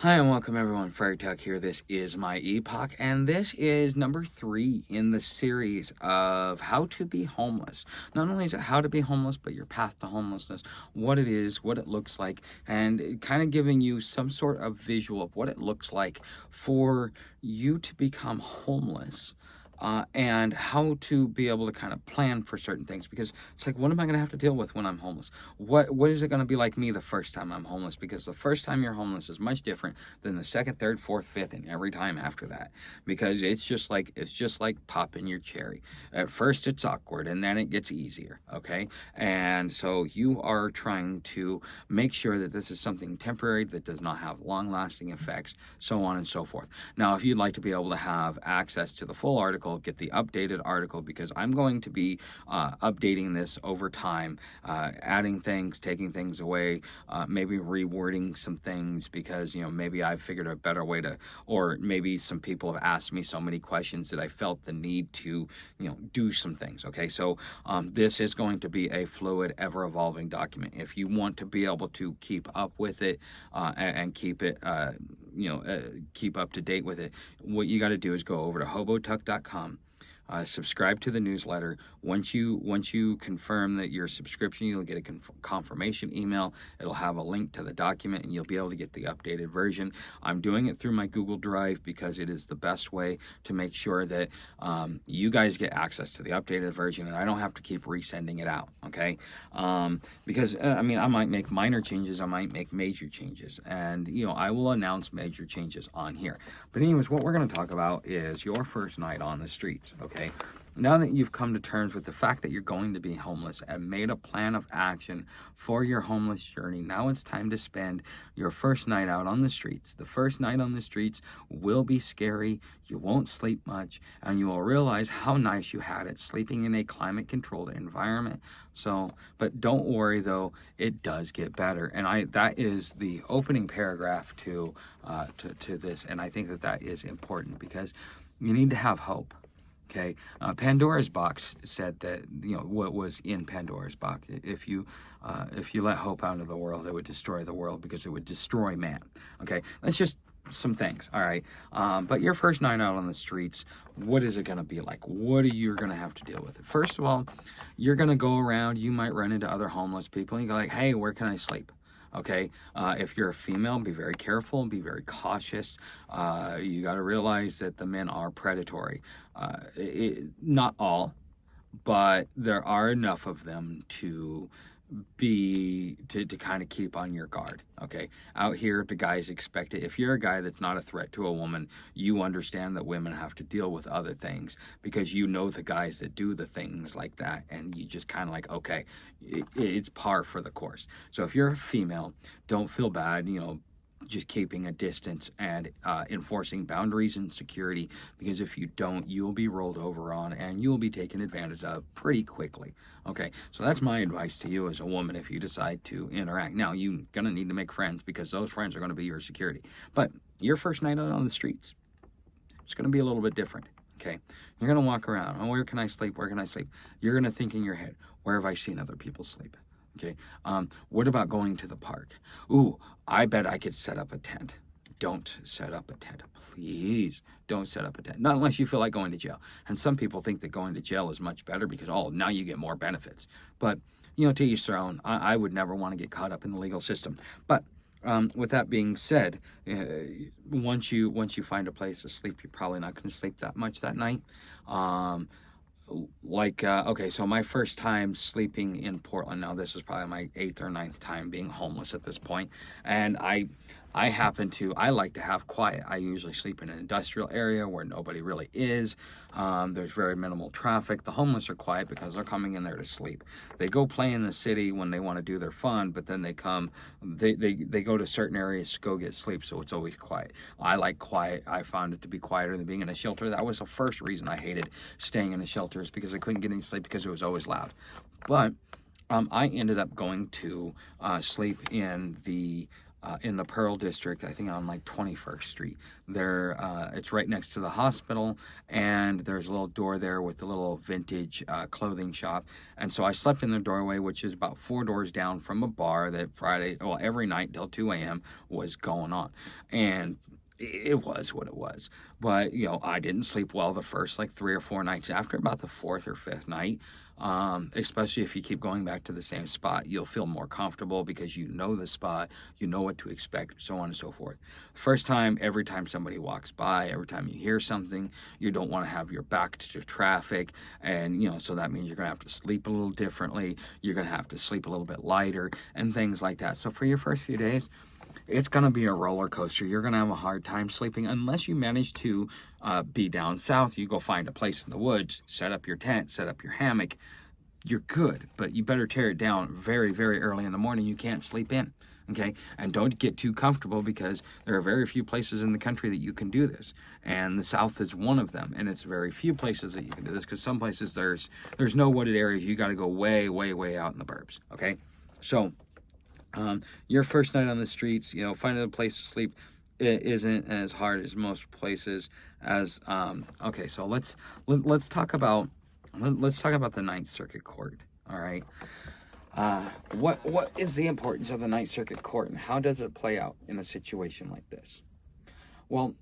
Hi and welcome everyone, Fairy Tuck here. This is my epoch, and this is number 3 in the series of how to be homeless. Not only is it how to be homeless, but your path to homelessness, what it is, what it looks like, and kind of giving you some sort of visual of what it looks like for you to become homeless. And how to be able to kind of plan for certain things, because it's like, what am I going to have to deal with when I'm homeless? What is it going to be like me the first time I'm homeless? Because the first time you're homeless is much different than the second, third, fourth, fifth, and every time after that, because it's just like popping your cherry. At first it's awkward, and then it gets easier. Okay, and so you are trying to make sure that this is something temporary that does not have long-lasting effects, so on and so forth. Now, if you'd like to be able to have access to the full article, get the updated article, because I'm going to be updating this over time, adding things, taking things away, maybe rewording some things, because maybe I've figured a better way to, or maybe some people have asked me so many questions that I felt the need to do some things. Okay, so this is going to be a fluid, ever-evolving document. If you want to be able to keep up with it and keep it keep up to date with it, what you got to do is go over to hobotuck.com. Subscribe to the newsletter. Once you confirm that your subscription, you'll get a confirmation email. It'll have a link to the document, and you'll be able to get the updated version. I'm doing it through my Google Drive because it is the best way to make sure that you guys get access to the updated version, and I don't have to keep resending it out. Okay, because I might make minor changes, I might make major changes, and I will announce major changes on here. But anyways, what we're going to talk about is your first night on the streets. Okay, now that you've come to terms with the fact that you're going to be homeless and made a plan of action for your homeless journey, now it's time to spend your first night out on the streets. The first night on the streets will be scary. You won't sleep much, and you will realize how nice you had it sleeping in a climate-controlled environment. So, but don't worry though, it does get better. And that is the opening paragraph to this, and I think that is important because you need to have hope. Okay, Pandora's box said that what was in Pandora's box. If you let hope out of the world, it would destroy the world because it would destroy man. Okay, that's just some things. All right, but your first night out on the streets, what is it going to be like? What are you going to have to deal with? First of all, you're going to go around. You might run into other homeless people, and you go like, "Hey, where can I sleep?" Okay, if you're a female, be very careful, be very cautious. You got to realize that the men are predatory. Not all, but there are enough of them to kind of keep on your guard. Okay, out here the guys expect it. If you're a guy that's not a threat to a woman, you understand that women have to deal with other things, because the guys that do the things like that, and you just kind of like, okay, it's par for the course. So if you're a female, don't feel bad, just keeping a distance and enforcing boundaries and security, because if you don't, you'll be rolled over on and you'll be taken advantage of pretty quickly. Okay, so that's my advice to you as a woman if you decide to interact. Now, you're going to need to make friends, because those friends are going to be your security. But your first night out on the streets, it's going to be a little bit different. Okay, you're going to walk around. Oh, where can I sleep? Where can I sleep? You're going to think in your head, where have I seen other people sleep? Okay, what about going to the park? Ooh, I bet I could set up a tent. Don't set up a tent. Please don't set up a tent. Not unless you feel like going to jail. And some people think that going to jail is much better because, now you get more benefits. But, to each their own. I would never want to get caught up in the legal system. But with that being said, once you find a place to sleep, you're probably not going to sleep that much that night. Okay, so my first time sleeping in Portland, now this was probably my 8th or 9th time being homeless at this point, and I like to have quiet. I usually sleep in an industrial area where nobody really is. There's very minimal traffic. The homeless are quiet because they're coming in there to sleep. They go play in the city when they want to do their fun, but then they go to certain areas to go get sleep, so it's always quiet. I like quiet. I found it to be quieter than being in a shelter. That was the first reason I hated staying in a shelter, is because I couldn't get any sleep because it was always loud. But I ended up going to sleep in the in the Pearl District, I think on like 21st Street. There, it's right next to the hospital, and there's a little door there with a little vintage clothing shop. And so I slept in the doorway, which is about 4 doors down from a bar that every night till 2 a.m. was going on. And it was what it was. But, I didn't sleep well the first like 3 or 4 nights. After about the 4th or 5th night, especially if you keep going back to the same spot, you'll feel more comfortable because you know the spot, you know what to expect, so on and so forth. First time, every time somebody walks by, every time you hear something, you don't want to have your back to traffic, and so that means you're going to have to sleep a little differently, you're going to have to sleep a little bit lighter, and things like that. So for your first few days, it's going to be a roller coaster. You're going to have a hard time sleeping unless you manage to be down south. You go find a place in the woods, set up your tent, set up your hammock. You're good, but you better tear it down very, very early in the morning. You can't sleep in, okay? And don't get too comfortable because there are very few places in the country that you can do this. And the south is one of them. And it's very few places that you can do this because some places there's no wooded areas. You got to go way, way, way out in the burbs, okay? So your first night on the streets, finding a place to sleep isn't as hard as most places. Okay, so let's talk about the Ninth Circuit Court. All right, what is the importance of the Ninth Circuit Court, and how does it play out in a situation like this? Well,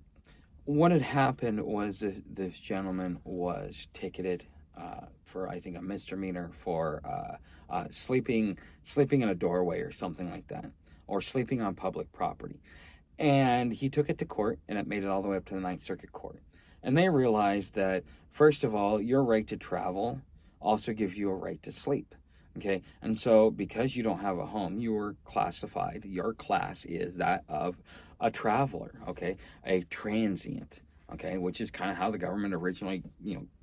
what had happened was this gentleman was ticketed for, I think, a misdemeanor for sleeping in a doorway or something like that, or sleeping on public property. And he took it to court, and it made it all the way up to the Ninth Circuit Court. And they realized that, first of all, your right to travel also gives you a right to sleep. Okay, and so because you don't have a home, your class is that of a traveler, okay, a transient, okay, which is kind of how the government originally,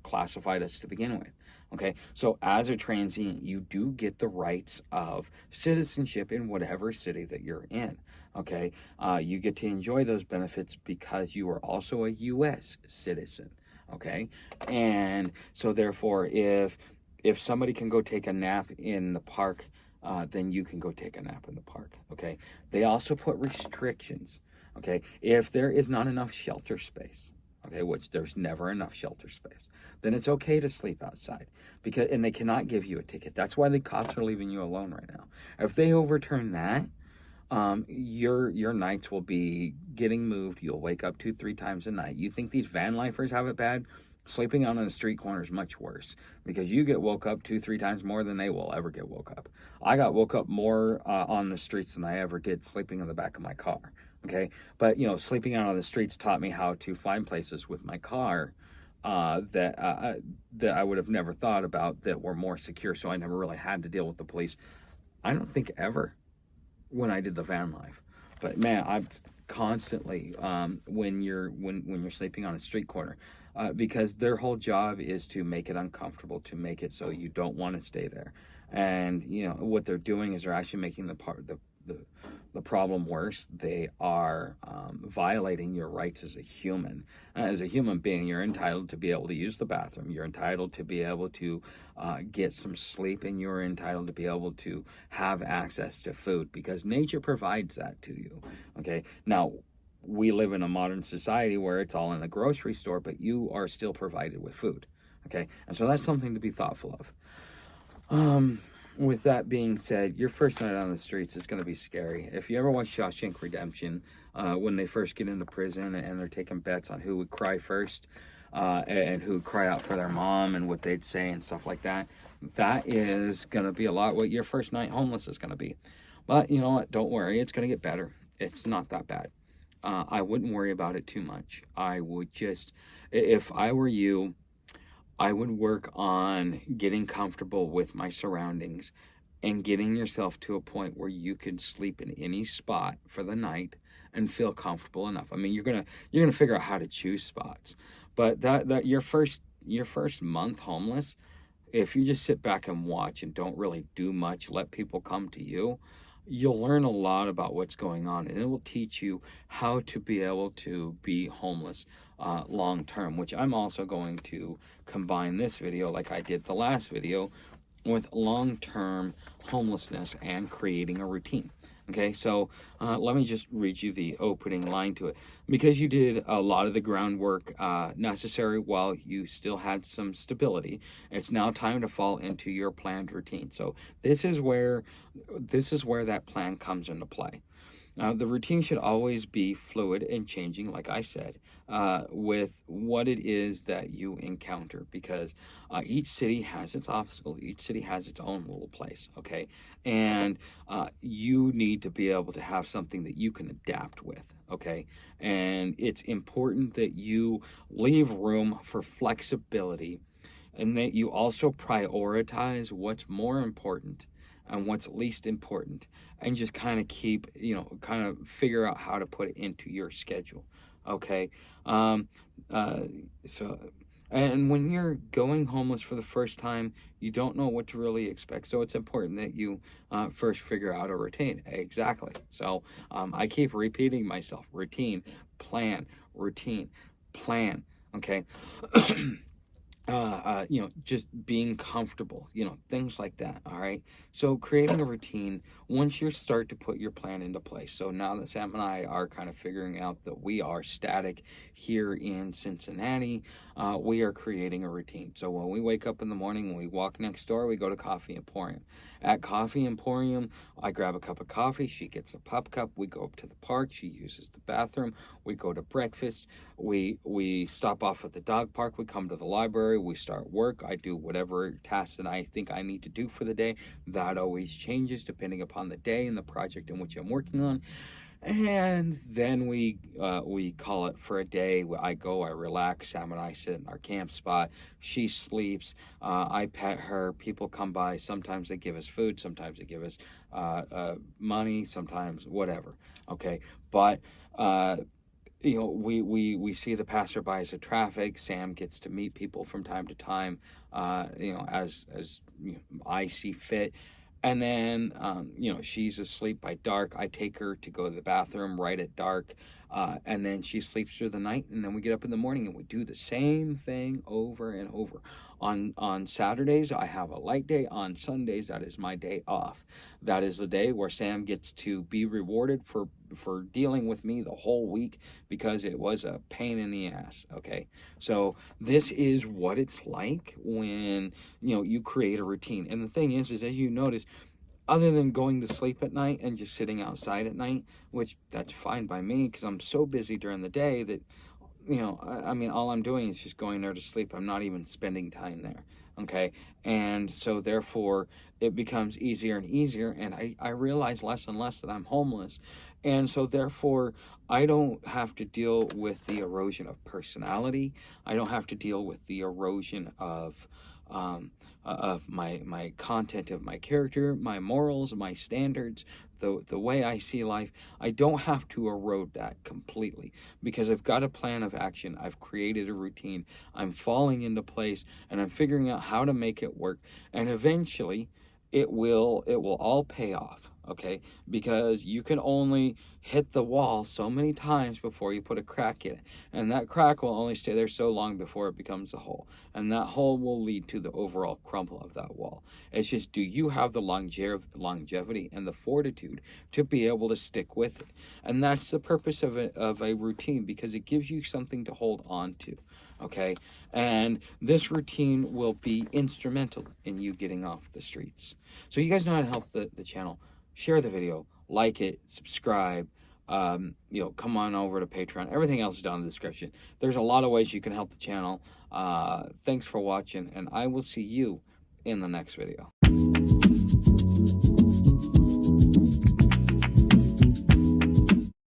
classified us to begin with. Okay, so as a transient, you do get the rights of citizenship in whatever city that you're in. Okay, you get to enjoy those benefits because you are also a U.S. citizen. Okay, and so therefore, if somebody can go take a nap in the park, then you can go take a nap in the park. Okay, they also put restrictions. Okay, if there is not enough shelter space, okay, which there's never enough shelter space, then it's okay to sleep outside, and they cannot give you a ticket. That's why the cops are leaving you alone right now. If they overturn that, your nights will be getting moved. You'll wake up 2-3 times a night. You think these van lifers have it bad? Sleeping out on a street corner is much worse because you get woke up 2-3 times more than they will ever get woke up. I got woke up more on the streets than I ever did sleeping in the back of my car. Okay, but sleeping out on the streets taught me how to find places with my car that I would have never thought about that were more secure. So I never really had to deal with the police. I don't think ever when I did the van life, but man, I've constantly when you're sleeping on a street corner. Because their whole job is to make it uncomfortable, to make it so you don't want to stay there. And what they're doing is they're actually making the problem worse. They are violating your rights as a human. As a human being, you're entitled to be able to use the bathroom. You're entitled to be able to get some sleep, and you're entitled to be able to have access to food because nature provides that to you. Okay, now, we live in a modern society where it's all in the grocery store, but you are still provided with food. Okay, and so that's something to be thoughtful of. With that being said, your first night on the streets is going to be scary. If you ever watch Shawshank Redemption, when they first get into prison and they're taking bets on who would cry first, and who would cry out for their mom and what they'd say and stuff like that, that is going to be a lot what your first night homeless is going to be. But you know what? Don't worry. It's going to get better. It's not that bad. I wouldn't worry about it too much. I would just, if I were you, I would work on getting comfortable with my surroundings and getting yourself to a point where you can sleep in any spot for the night and feel comfortable enough. I mean, you're gonna figure out how to choose spots, but that your first month homeless, if you just sit back and watch and don't really do much, let people come to you, you'll learn a lot about what's going on, and it will teach you how to be able to be homeless long term, which I'm also going to combine this video, like I did the last video, with long-term homelessness and creating a routine. Okay, so let me just read you the opening line to it. Because you did a lot of the groundwork necessary while you still had some stability, it's now time to fall into your planned routine. So this is where that plan comes into play. The routine should always be fluid and changing, like I said, with what it is that you encounter, because each city has its obstacles, each city has its own little place, okay? And you need to be able to have something that you can adapt with, okay? And it's important that you leave room for flexibility and that you also prioritize what's more important and what's least important, and just kind of keep, kind of figure out how to put it into your schedule. Okay. um, uh, so and when you're going homeless for the first time, you don't know what to really expect, so it's important that you first figure out a routine. Exactly. So I keep repeating myself: routine, plan, routine, plan. Okay. Just being comfortable, things like that. All right. So creating a routine, once you start to put your plan into place. So now that Sam and I are kind of figuring out that we are static here in Cincinnati, we are creating a routine. So when we wake up in the morning, when we walk next door, we go to Coffee Emporium. At Coffee Emporium, I grab a cup of coffee. She gets a pup cup. We go up to the park. She uses the bathroom. We go to breakfast. We stop off at the dog park. We come to the library. We start work. I do whatever tasks that I think I need to do for the day. That always changes depending upon the day and the project in which I'm working on. And then we call it for a day. I go, I relax. Sam and I sit in our camp spot. She sleeps. I pet her. People come by. Sometimes they give us food. Sometimes they give us money. Sometimes whatever. Okay, but we see the passerbys at traffic. Sam gets to meet people from time to time, as I see fit. And then, she's asleep by dark. I take her to go to the bathroom right at dark. And then she sleeps through the night. And then we get up in the morning and we do the same thing over and over. On Saturdays, I have a light day. On Sundays, that is my day off. That is the day where Sam gets to be rewarded for dealing with me the whole week, because it was a pain in the ass. Okay. So this is what it's like when, you create a routine. And the thing is as you notice, other than going to sleep at night and just sitting outside at night, which that's fine by me because I'm so busy during the day that, I mean, all I'm doing is just going there to sleep. I'm not even spending time there. Okay. And so therefore it becomes easier and easier. And I realize less and less that I'm homeless. And so therefore I don't have to deal with the erosion of personality. I don't have to deal with the erosion of my content, of my character, my morals, my standards, the way I see life. I don't have to erode that completely, because I've got a plan of action. I've created a routine. I'm falling into place and I'm figuring out how to make it work. And eventually it will all pay off. Okay, because you can only hit the wall so many times before you put a crack in it, and that crack will only stay there so long before it becomes a hole, and that hole will lead to the overall crumble of that wall. It's just, do you have the longevity and the fortitude to be able to stick with it? And that's the purpose of a routine, because it gives you something to hold on to. Okay, and this routine will be instrumental in you getting off the streets. So you guys know how to help the channel. Share the video, like it, subscribe, come on over to Patreon. Everything else is down in the description. There's a lot of ways you can help the channel. Thanks for watching, and I will see you in the next video.